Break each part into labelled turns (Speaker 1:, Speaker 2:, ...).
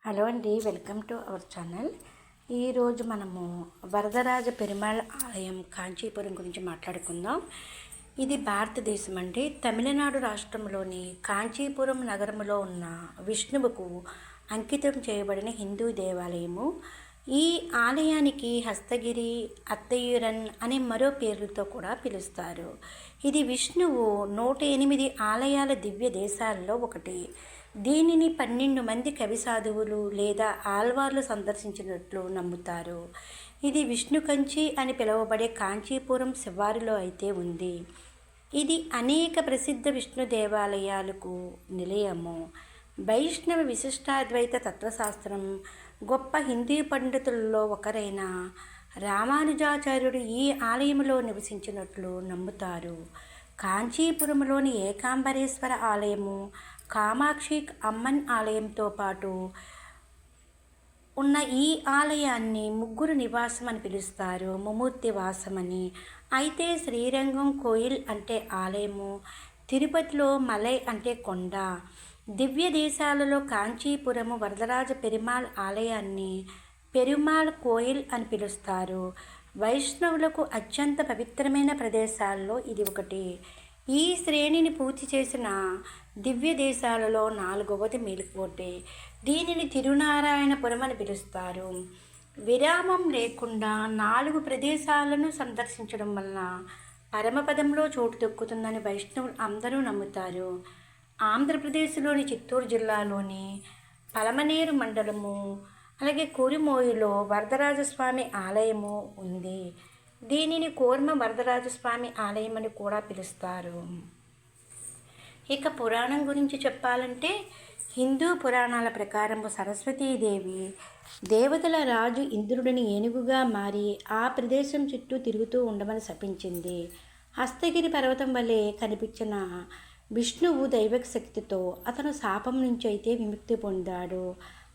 Speaker 1: Hello అండి, welcome to our channel. ఈరోజు మనము వరదరాజ పెరుమాళ్ ఆలయం కాంచీపురం గురించి మాట్లాడుకుందాం. ఇది భారతదేశం అండి. తమిళనాడు రాష్ట్రంలోని కాంచీపురం నగరంలో ఉన్న విష్ణువుకు అంకితం చేయబడిన హిందూ దేవాలయము. ఈ ఆలయానికి హస్తగిరి, అత్తయ్యూరన్ అనే మరో పేర్లతో కూడా పిలుస్తారు. ఇది విష్ణువు 108 ఆలయాల దివ్య దేశాల్లో ఒకటి. దీనిని 12 మంది కవి సాధువులు లేదా ఆల్వార్లు సందర్శించినట్లు నమ్ముతారు. ఇది విష్ణు కంచి అని పిలువబడే కాంచీపురం శివారులో అయితే ఉంది. ఇది అనేక ప్రసిద్ధ విష్ణు దేవాలయాలకు నిలయము. వైష్ణవ విశిష్టాద్వైత తత్వశాస్త్రం గొప్ప హిందూ పండితులలో ఒకరైన రామానుజాచార్యుడు ఈ ఆలయంలో నివసించినట్లు నమ్ముతారు. కాంచీపురంలోని ఏకాంబరేశ్వర ఆలయము, కామాక్షి అమ్మన్ ఆలయంతో పాటు ఉన్న ఈ ఆలయాన్ని ముగ్గురు నివాసం అని పిలుస్తారు, ముమూర్తి వాసమని. అయితే శ్రీరంగం కోయిల్ అంటే ఆలయము, తిరుపతిలో మలై అంటే కొండ. దివ్య దేశాలలో కాంచీపురము వరదరాజ పెరుమాళ్ ఆలయాన్ని పెరుమాళ్ కోయిల్ అని పిలుస్తారు. వైష్ణవులకు అత్యంత పవిత్రమైన ప్రదేశాల్లో ఇది ఒకటి. ఈ శ్రేణిని పూర్తి చేసిన దివ్య దేశాలలో 4వది మేలుకోటే. దీనిని తిరునారాయణపురం అని పిలుస్తారు. విరామం లేకుండా 4 ప్రదేశాలను సందర్శించడం వలన పరమపదంలో చోటు దొక్కుతుందని వైష్ణవులు అందరూ నమ్ముతారు. ఆంధ్రప్రదేశ్లోని చిత్తూరు జిల్లాలోని పలమనేరు మండలము అలాగే కురిమోయిలో వరదరాజస్వామి ఆలయము ఉంది. దీనిని కోర్మ వరదరాజస్వామి ఆలయం అని కూడా పిలుస్తారు. ఇక పురాణం గురించి చెప్పాలంటే, హిందూ పురాణాల ప్రకారము సరస్వతీదేవి దేవతల రాజు ఇంద్రుడిని ఏనుగుగా మారి ఆ ప్రదేశం చుట్టూ తిరుగుతూ ఉండమని శపించింది. హస్తగిరి పర్వతం వలె కనిపించిన విష్ణువు దైవిక శక్తితో అతను శాపం నుంచి అయితే విముక్తి పొందాడు.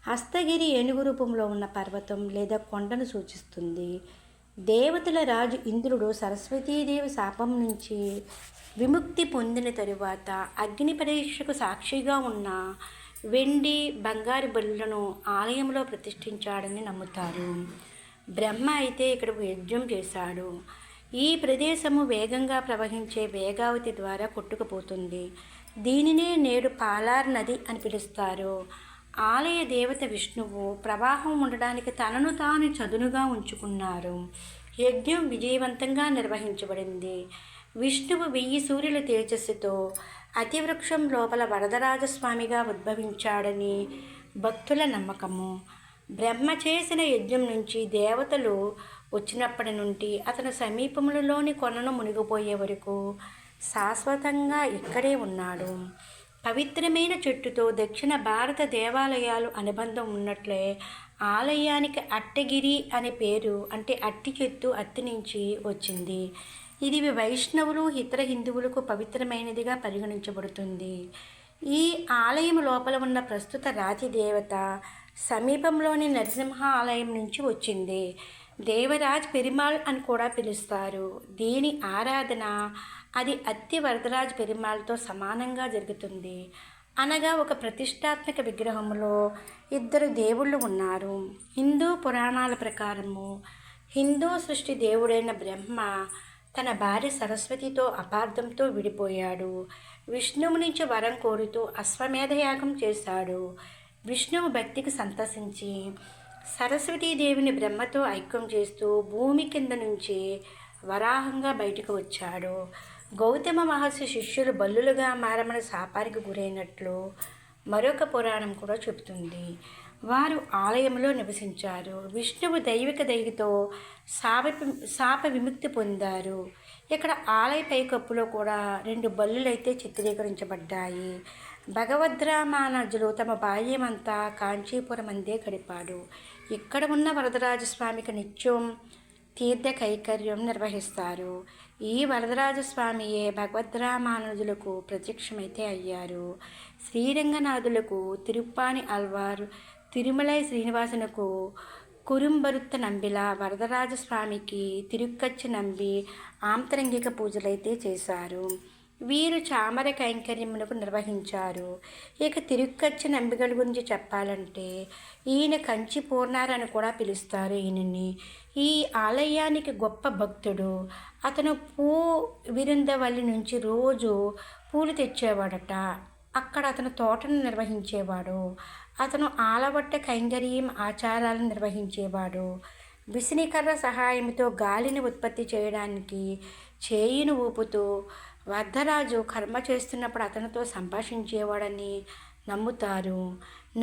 Speaker 1: హస్తగిరి ఏనుగు రూపంలో ఉన్న పర్వతం లేదా కొండను సూచిస్తుంది. దేవతల రాజు ఇంద్రుడు సరస్వతీదేవి శాపం నుంచి విముక్తి పొందిన తరువాత అగ్ని పరీక్షకు సాక్షిగా ఉన్న వెండి, బంగారు బలులను ఆలయంలో ప్రతిష్ఠించాడని నమ్ముతారు. బ్రహ్మ అయితే ఇక్కడ యజ్ఞం చేశాడు. ఈ ప్రదేశము వేగంగా ప్రవహించే వేగావతి ద్వారా కొట్టుకుపోతుంది. దీనినే నేడు పాలార్ నది అని పిలుస్తారు. ఆలయ దేవత విష్ణువు ప్రవాహం ఉండడానికి తనను తాను చదునుగా ఉంచుకున్నారు. యజ్ఞం విజయవంతంగా నిర్వహించబడింది. విష్ణువు 1000 సూర్యుల తేజస్సుతో అతివృక్షం లోపల వరదరాజస్వామిగా ఉద్భవించాడని భక్తుల నమ్మకము. బ్రహ్మ చేసిన యజ్ఞం నుంచి దేవతలు వచ్చినప్పటి నుండి అతను సమీపంలోని కొనను మునిగిపోయే వరకు శాశ్వతంగా ఇక్కడే ఉన్నాడు. పవిత్రమైన చెట్టుతో దక్షిణ భారత దేవాలయాలు అనుబంధం ఉన్నట్లే ఆలయానికి అట్టగిరి అనే పేరు, అంటే అట్టి చెట్టు, అత్తి నుంచి వచ్చింది. ఇది వైష్ణవులు, ఇతర హిందువులకు పవిత్రమైనదిగా పరిగణించబడుతుంది. ఈ ఆలయం లోపల ఉన్న ప్రస్తుత రాతి దేవత సమీపంలోని నరసింహ ఆలయం నుంచి వచ్చింది. దేవరాజ్ పెరుమాళ్ అని కూడా పిలుస్తారు. దీని ఆరాధన అది అత్తి వరదరాజ్ పెరుమాళ్తో సమానంగా జరుగుతుంది. అనగా ఒక ప్రతిష్టాత్మక విగ్రహంలో 2 దేవుళ్ళు ఉన్నారు. హిందూ పురాణాల ప్రకారము హిందూ సృష్టి దేవుడైన బ్రహ్మ తన భార్య సరస్వతితో అపార్థంతో విడిపోయాడు. విష్ణువు నుంచి వరం కోరుతూ అశ్వమేధయాగం చేశాడు. విష్ణువు భక్తికి సంతసించి సరస్వతీదేవిని బ్రహ్మతో ఐక్యం చేస్తూ భూమి కింద నుంచి వరాహంగా బయటకు వచ్చాడు. గౌతమ మహర్షి శిష్యులు బల్లులుగా మారమని శాపానికి గురైనట్లు మరొక పురాణం కూడా చెబుతుంది. వారు ఆలయంలో నివసించారు. విష్ణువు దైవిక దయతో శాప విముక్తి పొందారు. ఇక్కడ ఆలయ పైకప్పులో కూడా 2 బల్లులైతే చిత్రీకరించబడ్డాయి. భగవద్రామానుజులు తమ బాల్యమంతా కాంచీపురం అందే గడిపాడు. ఇక్కడ ఉన్న వరదరాజస్వామికి నిత్యం తీర్థ కైకర్యం నిర్వహిస్తారు. ఈ వరదరాజస్వామియే భగవద్రామానుజులకు ప్రత్యక్షమైతే అయ్యారు. శ్రీరంగనాథులకు తిరుప్పాని ఆళ్వార్, తిరుమలై శ్రీనివాసునకు కురుంబరుత్త నంబిల, వరదరాజస్వామికి తిరుక్కచ్చి నంబి ఆంతరంగిక పూజలైతే చేశారు. వీరు చామర కైంకర్యములకు నిర్వహించారు. ఇక తిరుక్కచ్చి నంబిగల గురించి చెప్పాలంటే ఈయన కంచి పూర్ణారని కూడా పిలుస్తారు ఈయనని. ఈ ఆలయానికి గొప్ప భక్తుడు. అతను విరుందవల్లి నుంచి రోజు పూలు తెచ్చేవాడట. అక్కడ అతను తోటను నిర్వహించేవాడు. అతను ఆలవట్ట కైంకర్యం ఆచారాలను నిర్వహించేవాడు. విసినికర్ర సహాయంతో గాలిని ఉత్పత్తి చేయడానికి చేయిని ఊపుతూ వరదరాజు కర్మ చేస్తున్నప్పుడు అతనితో సంభాషించేవాడని నమ్ముతారు.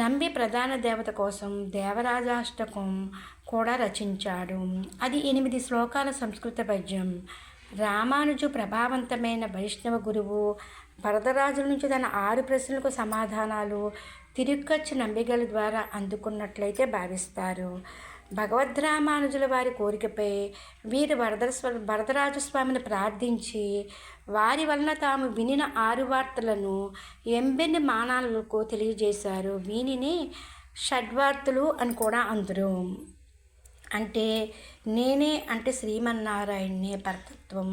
Speaker 1: నంబి ప్రధాన దేవత కోసం దేవరాజాష్టకం కూడా రచించాడు. అది 8 శ్లోకాల సంస్కృత పద్యం. రామానుజు ప్రభావవంతమైన వైష్ణవ గురువు. వరదరాజుల నుంచి తన 6 ప్రశ్నలకు సమాధానాలు తిరుక్కచ్చి నంబిగల ద్వారా అందుకున్నట్లయితే భావిస్తారు. భగవద్రామానుజుల వారి కోరికపై వీరు వరదరాజు స్వామిని ప్రార్థించి వారి వలన తాము వినిన 6 వార్తలను 8 మానాలకు తెలియజేశారు. వీనిని షడ్వార్తలు అని కూడా అందరు. అంటే నేనే అంటే శ్రీమన్నారాయణే పరతత్వం,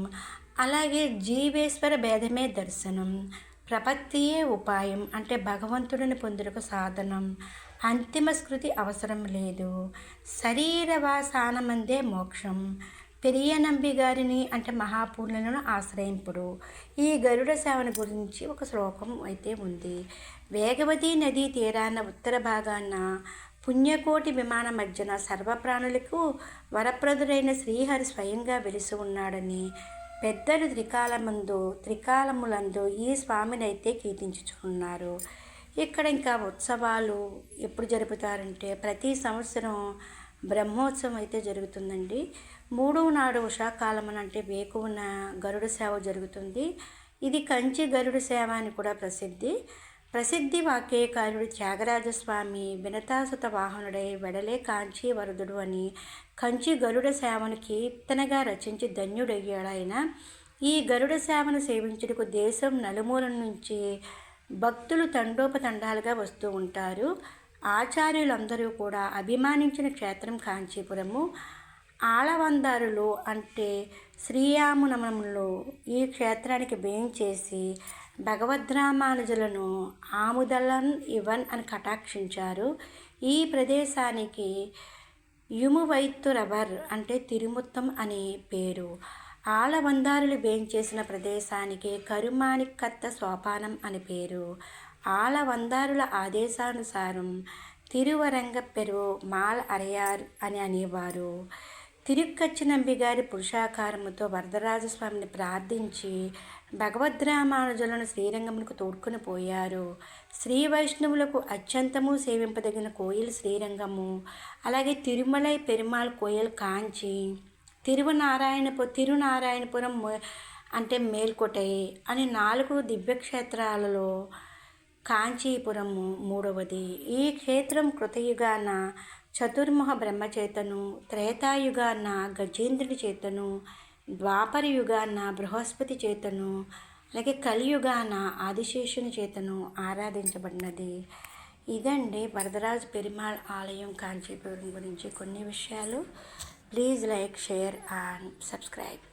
Speaker 1: అలాగే జీవేశ్వర భేదమే దర్శనం, ప్రపత్తియే ఉపాయం అంటే భగవంతుడిని పొందుటకు సాధనం, అంతిమ స్మృతి అవసరం లేదు, శరీరవాసానమందే మోక్షం, పెరియ నంబి గారిని అంటే మహాపూర్ణులను ఆశ్రయింపుడు. ఈ గరుడ సేవను గురించి ఒక శ్లోకం అయితే ఉంది. వేగవతి నదీ తీరాన ఉత్తర భాగాన పుణ్యకోటి విమాన మధ్యన సర్వప్రాణులకు వరప్రదుడైన శ్రీహరి స్వయంగా వెలిసి ఉన్నాడని పెద్దలు త్రికాలములందు ఈ స్వామిని అయితే కీర్తించుచున్నారు. ఇక్కడ ఇంకా ఉత్సవాలు ఎప్పుడు జరుపుతారంటే ప్రతి సంవత్సరం బ్రహ్మోత్సవం అయితే జరుగుతుందండి. 3వ నాడు ఉషాకాలమున అంటే వేకువన గరుడ సేవ జరుగుతుంది. ఇది కంచి గరుడ సేవ అని కూడా ప్రసిద్ధి వాక్యకారుడు త్యాగరాజస్వామి వినతాసుత వాహనుడై వెడలే కాంచీ వరదుడు అని కంచి గరుడ సేవను కీర్తనగా రచించి ధన్యుడయ్యాడు ఆయన. ఈ గరుడ సేవను సేవించుటకు దేశం నలుమూల నుంచి భక్తులు తండోపతండాలుగా వస్తూ ఉంటారు. ఆచార్యులందరూ కూడా అభిమానించిన క్షేత్రం కాంచీపురము. ఆళవందారులు అంటే శ్రీరామనవములో ఈ క్షేత్రానికి వేయించేసి భగవద్రామానుజులను ఆముదలన్ ఇవన్ అని కటాక్షించారు. ఈ ప్రదేశానికి యుమువైత్తురవర్ అంటే తిరుముత్తం అని పేరు. ఆళవందారులు వేయించేసిన ప్రదేశానికి కరుమాణికత్త సోపానం అని పేరు. ఆళవందారుల ఆదేశానుసారం తిరువరంగపెరు మాల్ అరయార్ అని అనేవారు. తిరుక్కచ్చి నంబి గారి పురుషాకారముతో వరదరాజస్వామిని ప్రార్థించి భగవద్రామానుజులను శ్రీరంగమునకు తోడ్కొని పోయారు. శ్రీ వైష్ణవులకు అత్యంతము సేవింపదగిన కోయిల్ శ్రీరంగము, అలాగే తిరుమలై పెరుమాళ్ కోయిల్ కాంచి, తిరునారాయణపురం అంటే మేల్కోటై అని 4 దివ్యక్షేత్రాలలో కాంచీపురము 3వది. ఈ క్షేత్రం కృతయుగాన చతుర్ముఖ బ్రహ్మచేతను, త్రేతాయుగాన గజేంద్రుడి చేతను, ద్వాపర యుగాన బృహస్పతి చేతను, అలాగే కలియుగాన ఆదిశేషుని చేతను ఆరాధించబడినది. ఇదండి వరదరాజ పెరుమాళ్ ఆలయం కాంచీపురం గురించి కొన్ని విషయాలు. Please like, share and subscribe.